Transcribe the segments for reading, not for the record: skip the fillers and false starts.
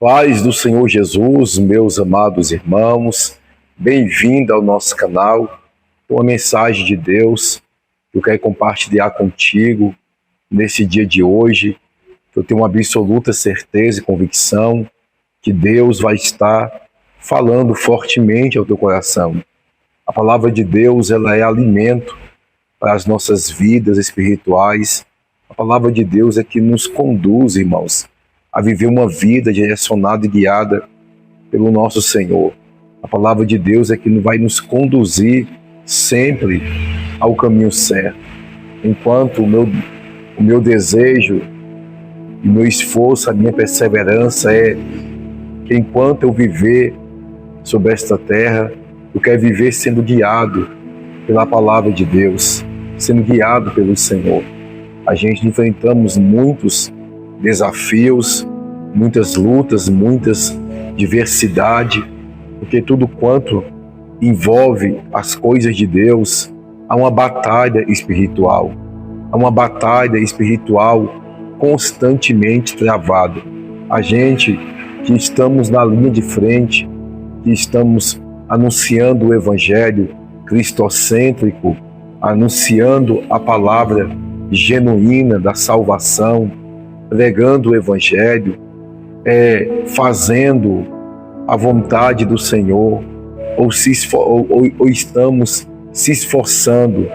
Paz do Senhor Jesus, meus amados irmãos, bem-vindo ao nosso canal. Uma mensagem de Deus que eu quero compartilhar contigo nesse dia de hoje. Eu tenho uma absoluta certeza e convicção que Deus vai estar falando fortemente ao teu coração. A palavra de Deus, ela é alimento para as nossas vidas espirituais. A palavra de Deus é que nos conduz, irmãos, a viver uma vida direcionada e guiada pelo nosso Senhor. A palavra de Deus é que vai nos conduzir sempre ao caminho certo. Enquanto o meu desejo e o meu esforço, a minha perseverança é que enquanto eu viver sobre esta terra, eu quero viver sendo guiado pela palavra de Deus, sendo guiado pelo Senhor. A gente enfrentamos muitos desafios, muitas lutas, muitas diversidade, porque tudo quanto envolve as coisas de Deus, há uma batalha espiritual, constantemente travada. A gente que estamos na linha de frente, que estamos anunciando o Evangelho cristocêntrico, anunciando a palavra genuína da salvação, pregando o Evangelho, fazendo a vontade do Senhor, ou estamos se esforçando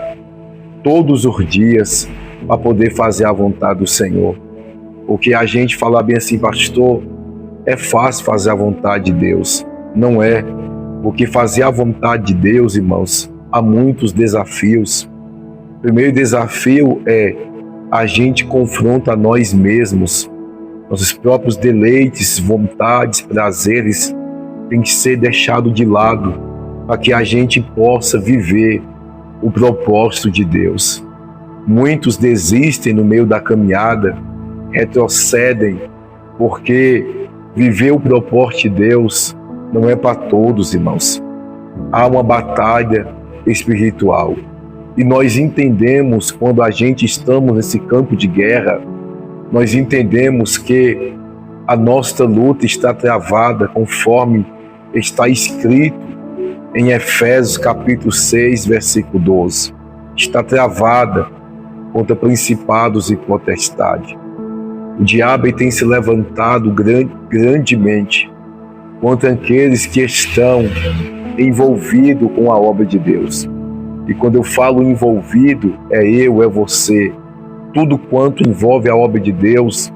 todos os dias para poder fazer a vontade do Senhor. Porque a gente fala bem assim, pastor, é fácil fazer a vontade de Deus. Não é, porque fazer a vontade de Deus, irmãos, há muitos desafios. O primeiro desafio é a gente confronta nós mesmos, nossos próprios deleites, vontades, prazeres têm que ser deixados de lado para que a gente possa viver o propósito de Deus. Muitos desistem no meio da caminhada, retrocedem, porque viver o propósito de Deus não é para todos, irmãos. Há uma batalha espiritual. E nós entendemos, quando a gente estamos nesse campo de guerra, nós entendemos que a nossa luta está travada conforme está escrito em Efésios capítulo 6, versículo 12. Está travada contra principados e potestades. O diabo tem se levantado grandemente contra aqueles que estão envolvidos com a obra de Deus. E quando eu falo envolvido, é eu, é você. Tudo quanto envolve a obra de Deus,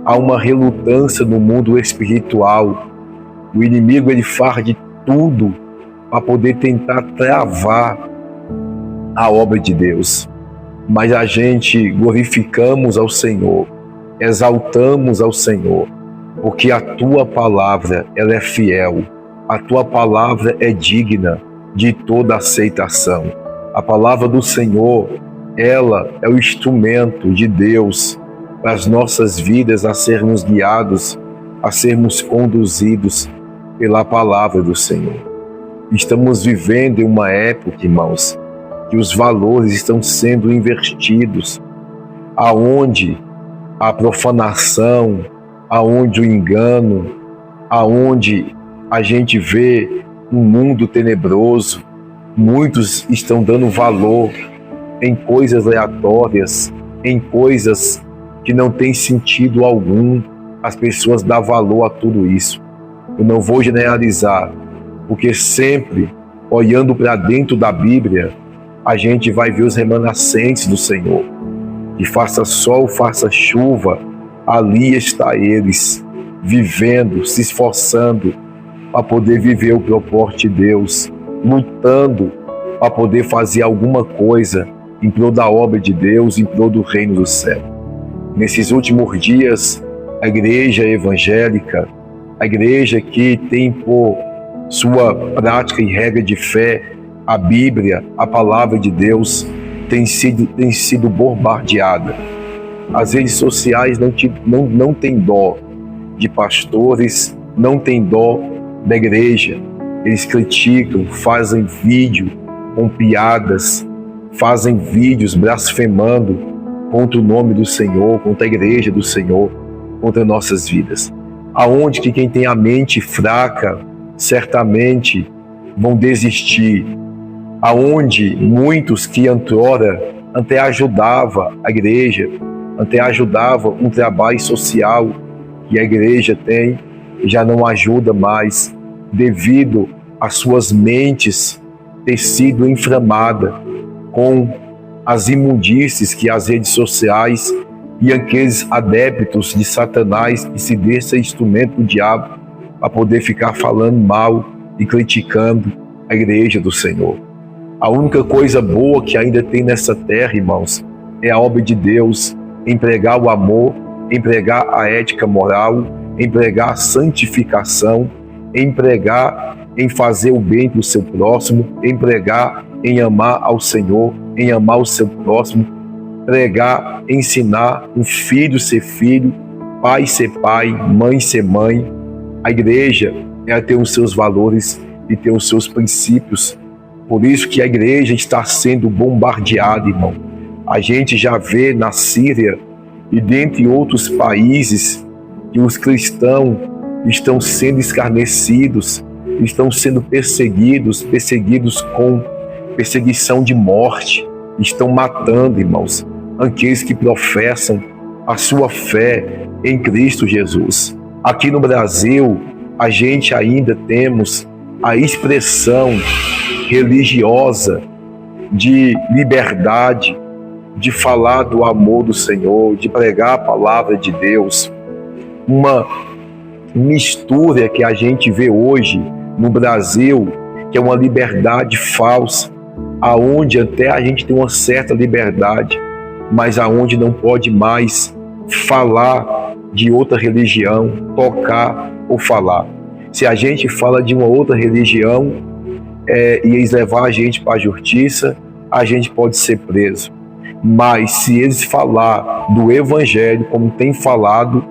há uma relutância no mundo espiritual. O inimigo, ele faz de tudo para poder tentar travar a obra de Deus. Mas a gente glorificamos ao Senhor, exaltamos ao Senhor, porque a tua palavra, ela é fiel. A tua palavra é digna de toda aceitação. A palavra do Senhor, ela é o instrumento de Deus para as nossas vidas a sermos guiados, a sermos conduzidos pela palavra do Senhor. Estamos vivendo em uma época, irmãos, que os valores estão sendo invertidos, aonde a profanação, aonde o engano, aonde a gente vê um mundo tenebroso. Muitos estão dando valor em coisas aleatórias, em coisas que não têm sentido algum. As pessoas dão valor a tudo isso. Eu não vou generalizar, porque sempre, olhando para dentro da Bíblia, a gente vai ver os remanescentes do Senhor. Que faça sol, faça chuva, ali está eles, vivendo, se esforçando para poder viver o propósito de Deus, lutando para poder fazer alguma coisa em prol da obra de Deus, em prol do reino do céu. Nesses últimos dias, a igreja evangélica, a igreja que tem por sua prática e regra de fé a Bíblia, a palavra de Deus, tem sido bombardeada. As redes sociais não têm dó de pastores, não têm dó da igreja. Eles criticam, fazem vídeo com piadas, fazem vídeos blasfemando contra o nome do Senhor, contra a igreja do Senhor, contra nossas vidas. aonde que quem tem a mente fraca certamente vão desistir, aonde muitos que outrora até ajudava a igreja, até ajudava um trabalho social que a igreja tem, já não ajuda mais, devido às suas mentes ter sido inflamada com as imundícies que as redes sociais e aqueles adeptos de Satanás que se deixam instrumento do diabo para poder ficar falando mal e criticando a igreja do Senhor. A única coisa boa que ainda tem nessa terra, irmãos, é a obra de Deus, em pregar o amor, em pregar a ética moral, em pregar a santificação, em pregar em fazer o bem para o seu próximo, em pregar em amar ao Senhor, em amar o seu próximo, pregar, ensinar um filho ser filho, pai ser pai, mãe ser mãe. A igreja é ter os seus valores e ter os seus princípios. Por isso que a igreja está sendo bombardeada, irmão. A gente já vê na Síria e dentre outros países que os cristãos estão sendo escarnecidos, estão sendo perseguidos com perseguição de morte, estão matando, irmãos, aqueles que professam a sua fé em Cristo Jesus. Aqui no Brasil, a gente ainda temos a expressão religiosa de liberdade, de falar do amor do Senhor, de pregar a palavra de Deus. Uma mistura que a gente vê hoje no Brasil, que é uma liberdade falsa, aonde até a gente tem uma certa liberdade, mas aonde não pode mais falar de outra religião, tocar ou falar. Se a gente fala de uma outra religião e eles levar a gente para a justiça, a gente pode ser preso. Mas se eles falar do Evangelho, como tem falado,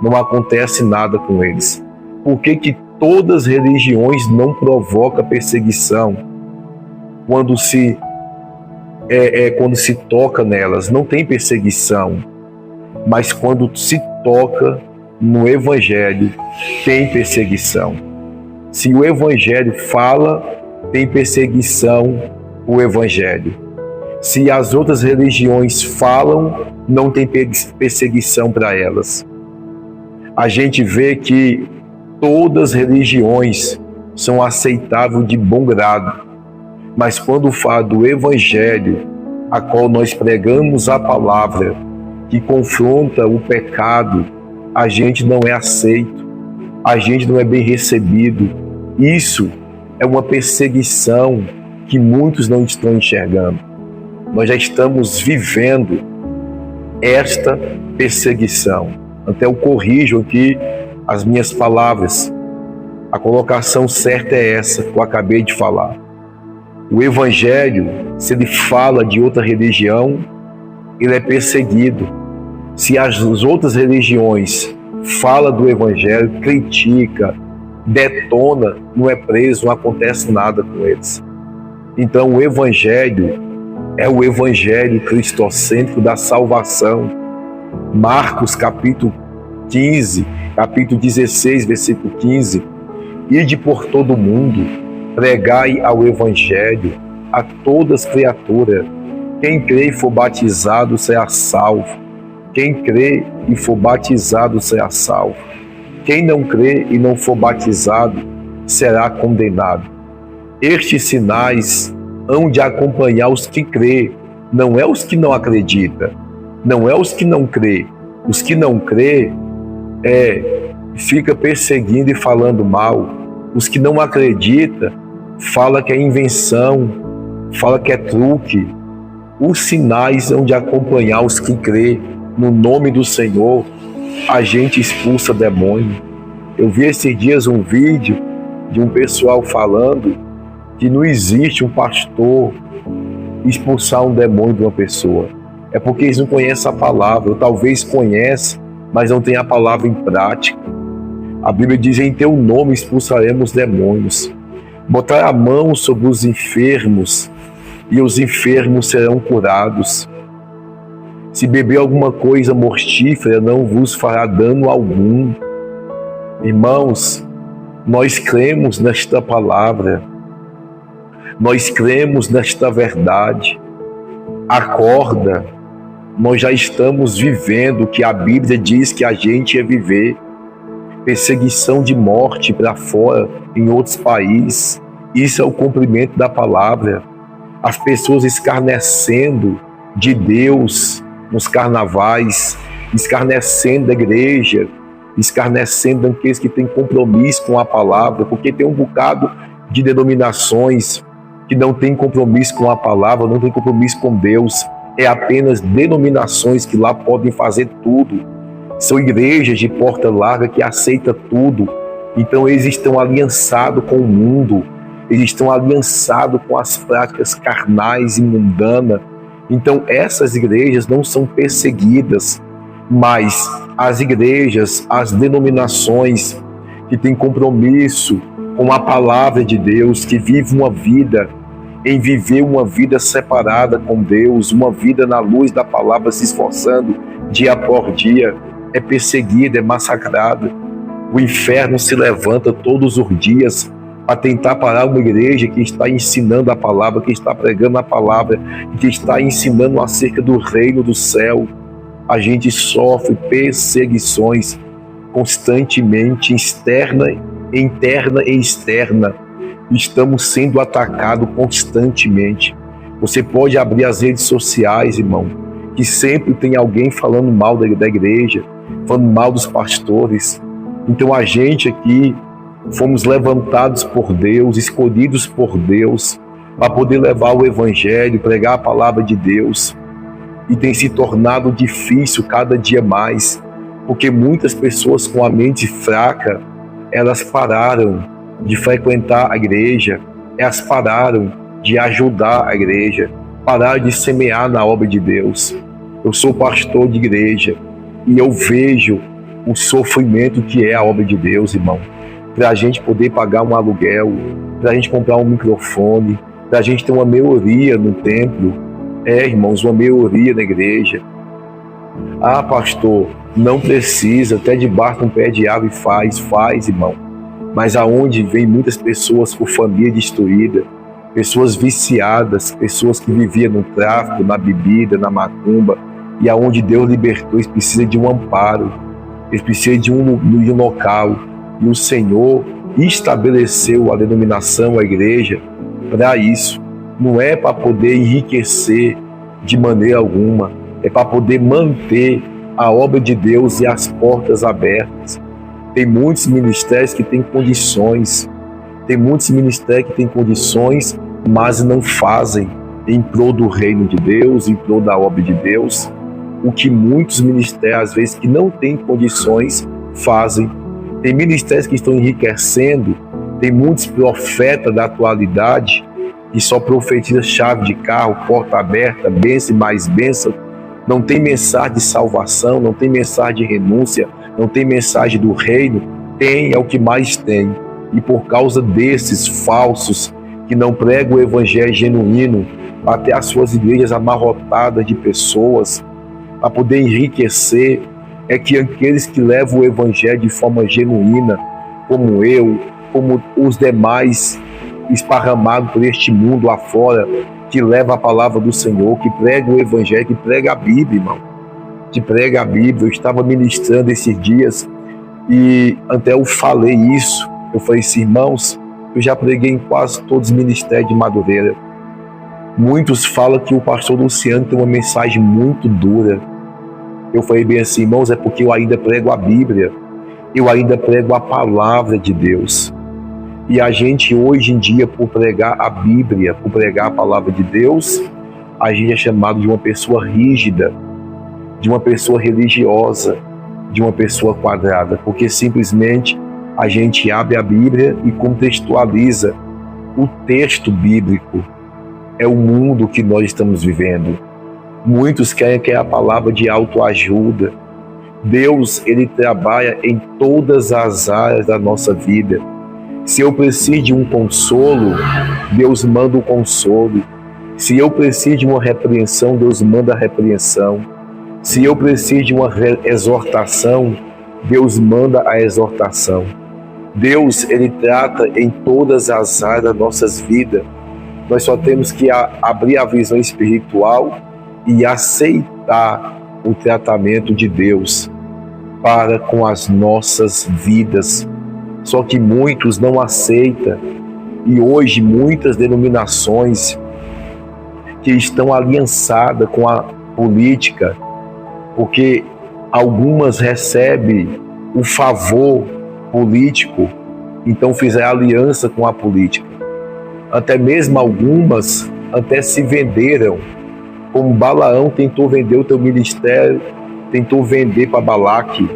não acontece nada com eles. Por que todas as religiões não provocam perseguição quando se toca nelas? Não tem perseguição, mas quando se toca no Evangelho, tem perseguição. Se o Evangelho fala, tem perseguição o Evangelho. Se as outras religiões falam, não tem perseguição para elas. A gente vê que todas as religiões são aceitáveis de bom grado, mas quando fala do Evangelho, a qual nós pregamos a palavra, que confronta o pecado, a gente não é aceito, a gente não é bem recebido. Isso é uma perseguição que muitos não estão enxergando. Nós já estamos vivendo esta perseguição. Até eu corrijo aqui as minhas palavras. A colocação certa é essa que eu acabei de falar. O Evangelho, se ele fala de outra religião, ele é perseguido. Se as outras religiões falam do Evangelho, critica, detona, não é preso, não acontece nada com eles. Então o Evangelho é o Evangelho cristocêntrico da salvação. Marcos capítulo 15, capítulo 16, versículo 15. Ide por todo o mundo, pregai ao Evangelho a todas as criaturas. Quem crê e for batizado será salvo. Quem crê e for batizado será salvo. Quem não crê e não for batizado será condenado. Estes sinais hão de acompanhar os que crê, não é os que não acreditam, não é os que não crê. Os que não crê fica perseguindo e falando mal. Os que não acreditam fala que é invenção, fala que é truque. Os sinais hão de acompanhar os que crê. No nome do Senhor, a gente expulsa demônio. Eu vi esses dias um vídeo de um pessoal falando que não existe um pastor expulsar um demônio de uma pessoa. É porque eles não conhecem a palavra, ou talvez conhecem, mas não tem a palavra em prática. A Bíblia diz: em teu nome expulsaremos demônios. Botar a mão sobre os enfermos e os enfermos serão curados. Se beber alguma coisa mortífera, não vos fará dano algum. Irmãos, nós cremos nesta palavra, nós cremos nesta verdade. Acorda, nós já estamos vivendo o que a Bíblia diz que a gente ia viver. Perseguição de morte para fora, em outros países. Isso é o cumprimento da palavra. As pessoas escarnecendo de Deus nos carnavais, escarnecendo da igreja, escarnecendo daqueles que têm compromisso com a palavra, porque tem um bocado de denominações que não tem compromisso com a palavra, não tem compromisso com Deus. É apenas denominações que lá podem fazer tudo. São igrejas de porta larga que aceitam tudo. Então eles estão aliançados com o mundo, eles estão aliançados com as práticas carnais e mundanas. Então essas igrejas não são perseguidas, mas as igrejas, as denominações que têm compromisso com a palavra de Deus, que vivem uma vida em viver uma vida separada com Deus, uma vida na luz da palavra, se esforçando dia após dia, é perseguida, é massacrada. O inferno se levanta todos os dias para tentar parar uma igreja que está ensinando a palavra, que está pregando a palavra, que está ensinando acerca do reino do céu. A gente sofre perseguições constantemente, interna e externa. Estamos sendo atacados constantemente. Você pode abrir as redes sociais, irmão, que sempre tem alguém falando mal da igreja, falando mal dos pastores. Então a gente aqui fomos levantados por Deus, escolhidos por Deus, para poder levar o evangelho, pregar a palavra de Deus. E tem se tornado difícil cada dia mais, porque muitas pessoas com a mente fraca, elas pararam de frequentar a igreja, elas pararam de ajudar a igreja, pararam de semear na obra de Deus. Eu sou pastor de igreja e eu vejo o sofrimento que é a obra de Deus, irmão. Para a gente poder pagar um aluguel, para a gente comprar um microfone, para a gente ter uma melhoria no templo. Irmãos, uma melhoria na igreja. Ah, pastor, não precisa, até debaixo de um pé de árvore faz, irmão. Mas aonde vem muitas pessoas com família destruída, pessoas viciadas, pessoas que viviam no tráfico, na bebida, na macumba, e aonde Deus libertou, eles precisam de um amparo, eles precisam de um local, e o Senhor estabeleceu a denominação, a igreja, para isso. Não é para poder enriquecer de maneira alguma, é para poder manter a obra de Deus e as portas abertas. Tem muitos ministérios que têm condições, mas não fazem em prol do reino de Deus, em prol da obra de Deus. O que muitos ministérios, às vezes, que não têm condições, fazem. Tem ministérios que estão enriquecendo, tem muitos profetas da atualidade que só profetizam chave de carro, porta aberta, bênção e mais bênção. Não tem mensagem de salvação, não tem mensagem de renúncia, não tem mensagem do reino. É o que mais tem. E por causa desses falsos que não pregam o evangelho genuíno, até as suas igrejas amarrotadas de pessoas, para poder enriquecer, é que aqueles que levam o evangelho de forma genuína, como eu, como os demais esparramados por este mundo afora, que leva a palavra do Senhor, que prega o evangelho, que prega a Bíblia, irmão, que prega a Bíblia. Eu estava ministrando esses dias e até eu falei isso. Eu falei assim, irmãos, eu já preguei em quase todos os ministérios de Madureira. Muitos falam que o pastor Luciano tem uma mensagem muito dura. Eu falei bem assim, irmãos, é porque eu ainda prego a Bíblia, eu ainda prego a palavra de Deus. E a gente hoje em dia, por pregar a Bíblia, por pregar a palavra de Deus, a gente é chamado de uma pessoa rígida, de uma pessoa religiosa, de uma pessoa quadrada, porque simplesmente a gente abre a Bíblia e contextualiza o texto bíblico. É o mundo que nós estamos vivendo. Muitos querem que é a palavra de autoajuda. Deus, Ele trabalha em todas as áreas da nossa vida. Se eu preciso de um consolo, Deus manda o consolo. Se eu preciso de uma repreensão, Deus manda a repreensão. Se eu preciso de uma exortação, Deus manda a exortação. Deus, Ele trata em todas as áreas das nossas vidas. Nós só temos que abrir a visão espiritual e aceitar o tratamento de Deus para com as nossas vidas. Só que muitos não aceitam, e hoje muitas denominações que estão aliançadas com a política, porque algumas recebem o favor político, então fizeram aliança com a política. Até mesmo algumas até se venderam, como Balaão tentou vender o teu ministério, tentou vender para Balaque.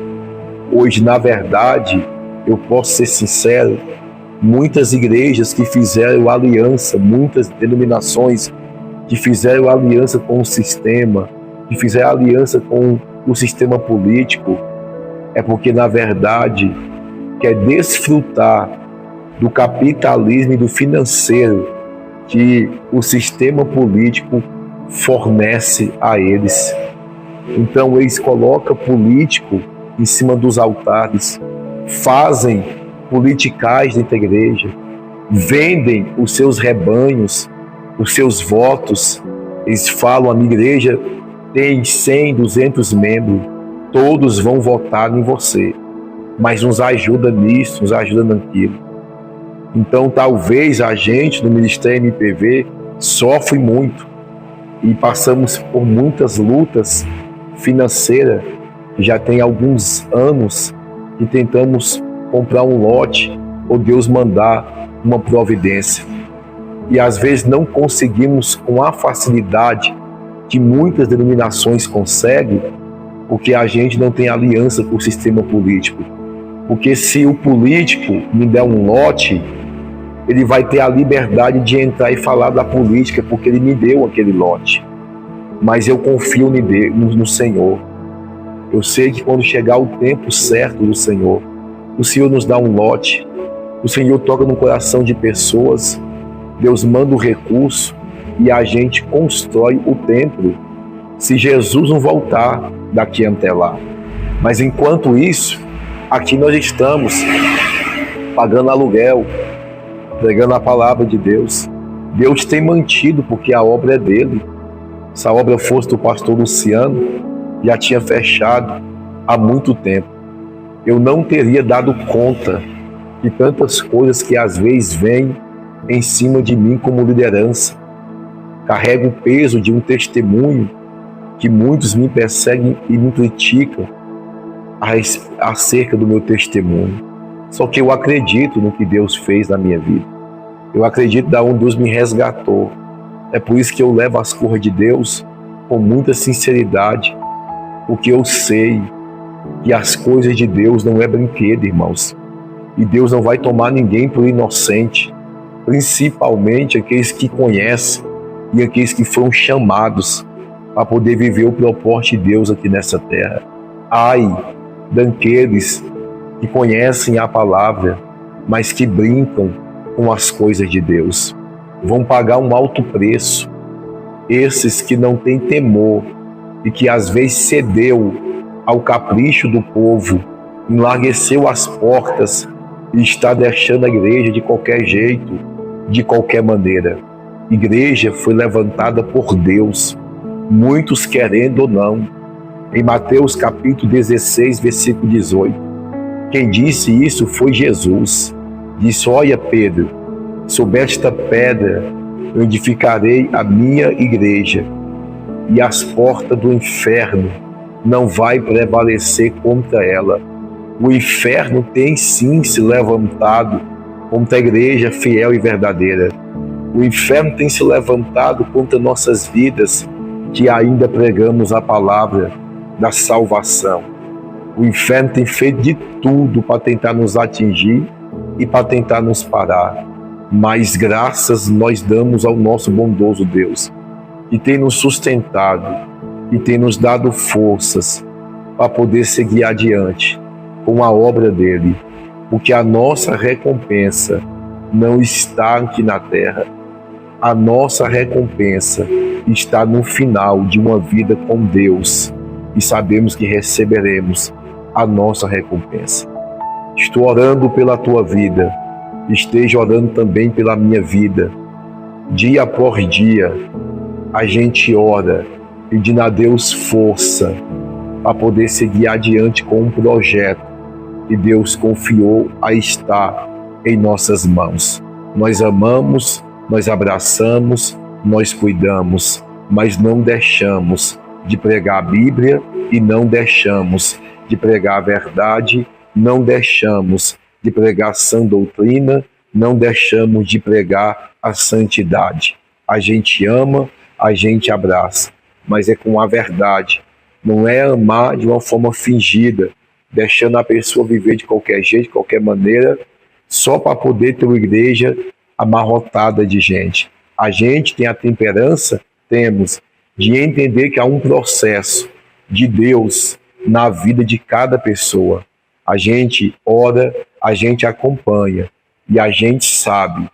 Hoje, na verdade, eu posso ser sincero, muitas igrejas que fizeram aliança, muitas denominações que fizeram aliança com o sistema, que fizeram aliança com o sistema político, é porque, na verdade, quer desfrutar do capitalismo e do financeiro que o sistema político fornece a eles. Então, eles colocam político em cima dos altares, fazem politicais dentro da igreja, vendem os seus rebanhos, os seus votos. Eles falam: a minha igreja tem 100, 200 membros, todos vão votar em você, mas nos ajuda nisso, nos ajuda naquilo. Então, talvez a gente no Ministério MPV sofre muito e passamos por muitas lutas financeiras. Já tem alguns anos que tentamos comprar um lote ou Deus mandar uma providência. E às vezes não conseguimos com a facilidade que muitas denominações conseguem, porque a gente não tem aliança com o sistema político. Porque se o político me der um lote, ele vai ter a liberdade de entrar e falar da política, porque ele me deu aquele lote. Mas eu confio no Senhor. Eu sei que quando chegar o tempo certo do Senhor, o Senhor nos dá um lote, o Senhor toca no coração de pessoas, Deus manda o recurso e a gente constrói o templo, se Jesus não voltar daqui até lá. Mas enquanto isso, aqui nós estamos pagando aluguel, pregando a palavra de Deus. Deus tem mantido, porque a obra é dele. Se a obra fosse do pastor Luciano, já tinha fechado há muito tempo. Eu não teria dado conta de tantas coisas que às vezes vêm em cima de mim como liderança. Carrego o peso de um testemunho que muitos me perseguem e me criticam acerca do meu testemunho. Só que eu acredito no que Deus fez na minha vida. Eu acredito da onde Deus me resgatou. É por isso que eu levo as coisas de Deus com muita sinceridade, porque eu sei que as coisas de Deus não é brinquedo, irmãos. E Deus não vai tomar ninguém por inocente, principalmente aqueles que conhecem e aqueles que foram chamados para poder viver o propósito de Deus aqui nessa terra. Ai daqueles que conhecem a palavra, mas que brincam com as coisas de Deus. Vão pagar um alto preço. Esses que não têm temor e que às vezes cedeu ao capricho do povo, enlargueceu as portas e está deixando a igreja de qualquer jeito, de qualquer maneira. Igreja foi levantada por Deus, muitos querendo ou não. Em Mateus capítulo 16, versículo 18, quem disse isso foi Jesus. Disse: olha, Pedro, sobre esta pedra eu edificarei a minha igreja, e as portas do inferno não vai prevalecer contra ela. O inferno tem sim se levantado contra a igreja fiel e verdadeira. O inferno tem se levantado contra nossas vidas que ainda pregamos a palavra da salvação. O inferno tem feito de tudo para tentar nos atingir e para tentar nos parar. Mas graças nós damos ao nosso bondoso Deus, que tem nos sustentado e tem nos dado forças para poder seguir adiante com a obra dele, porque a nossa recompensa não está aqui na terra. A nossa recompensa está no final de uma vida com Deus, e sabemos que receberemos a nossa recompensa. Estou orando pela tua vida, esteja orando também pela minha vida. Dia por dia, a gente ora pedindo a Deus força para poder seguir adiante com um projeto que Deus confiou a estar em nossas mãos. Nós amamos, nós abraçamos, nós cuidamos, mas não deixamos de pregar a Bíblia e não deixamos de pregar a verdade, não deixamos de pregar a sã doutrina, não deixamos de pregar a santidade. A gente ama, a gente abraça, mas é com a verdade. Não é amar de uma forma fingida, deixando a pessoa viver de qualquer jeito, de qualquer maneira, só para poder ter uma igreja amarrotada de gente. A gente tem a temperança, temos, de entender que há um processo de Deus na vida de cada pessoa. A gente ora, a gente acompanha e a gente sabe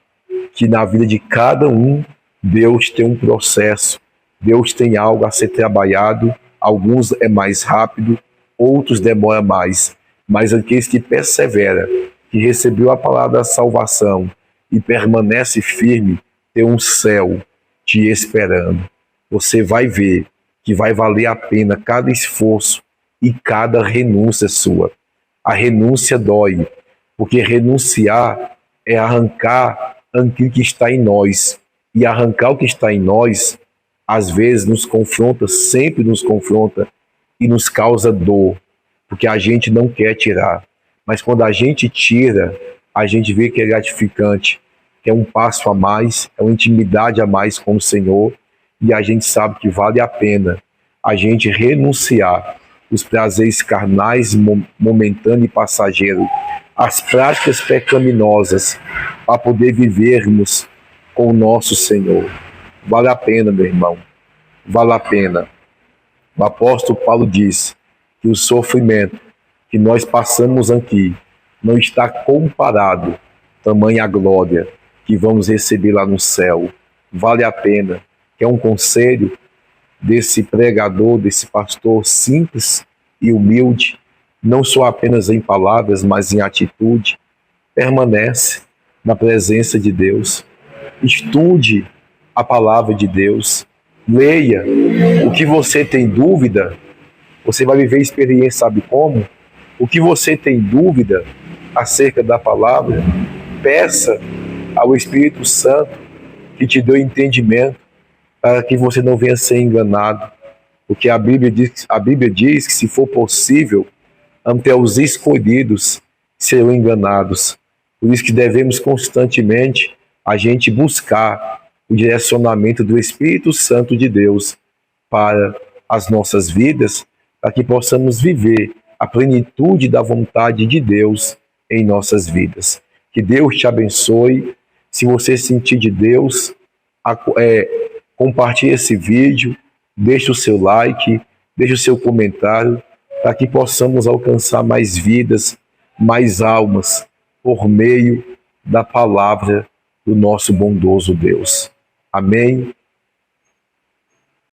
que na vida de cada um, Deus tem um processo, Deus tem algo a ser trabalhado. Alguns é mais rápido, outros demora mais, mas aqueles que persevera, que recebeu a palavra da salvação e permanece firme, tem um céu te esperando. Você vai ver que vai valer a pena cada esforço e cada renúncia sua. A renúncia dói, porque renunciar é arrancar aquilo que está em nós. E arrancar o que está em nós, às vezes nos confronta, sempre nos confronta e nos causa dor, porque a gente não quer tirar. Mas quando a gente tira, a gente vê que é gratificante, que é um passo a mais, é uma intimidade a mais com o Senhor, e a gente sabe que vale a pena a gente renunciar os prazeres carnais, momentâneos e passageiros, as práticas pecaminosas, para poder vivermos com o nosso Senhor. Vale a pena, meu irmão, vale a pena. O apóstolo Paulo diz que o sofrimento que nós passamos aqui não está comparado tamanha glória que vamos receber lá no céu. Vale a pena, que é um conselho desse pregador, desse pastor simples e humilde, não só apenas em palavras, mas em atitude. Permanece na presença de Deus, estude a palavra de Deus, leia. O que você tem dúvida, você vai viver experiência, sabe como? O que você tem dúvida acerca da palavra, peça ao Espírito Santo que te dê entendimento, para que você não venha ser enganado, porque a Bíblia diz que, se for possível, até os escolhidos serão enganados. Por isso que devemos constantemente a gente buscar o direcionamento do Espírito Santo de Deus para as nossas vidas, para que possamos viver a plenitude da vontade de Deus em nossas vidas. Que Deus te abençoe. Se você sentir de Deus, compartilhe esse vídeo, deixe o seu like, deixe o seu comentário, para que possamos alcançar mais vidas, mais almas, por meio da palavra do nosso bondoso Deus. Amém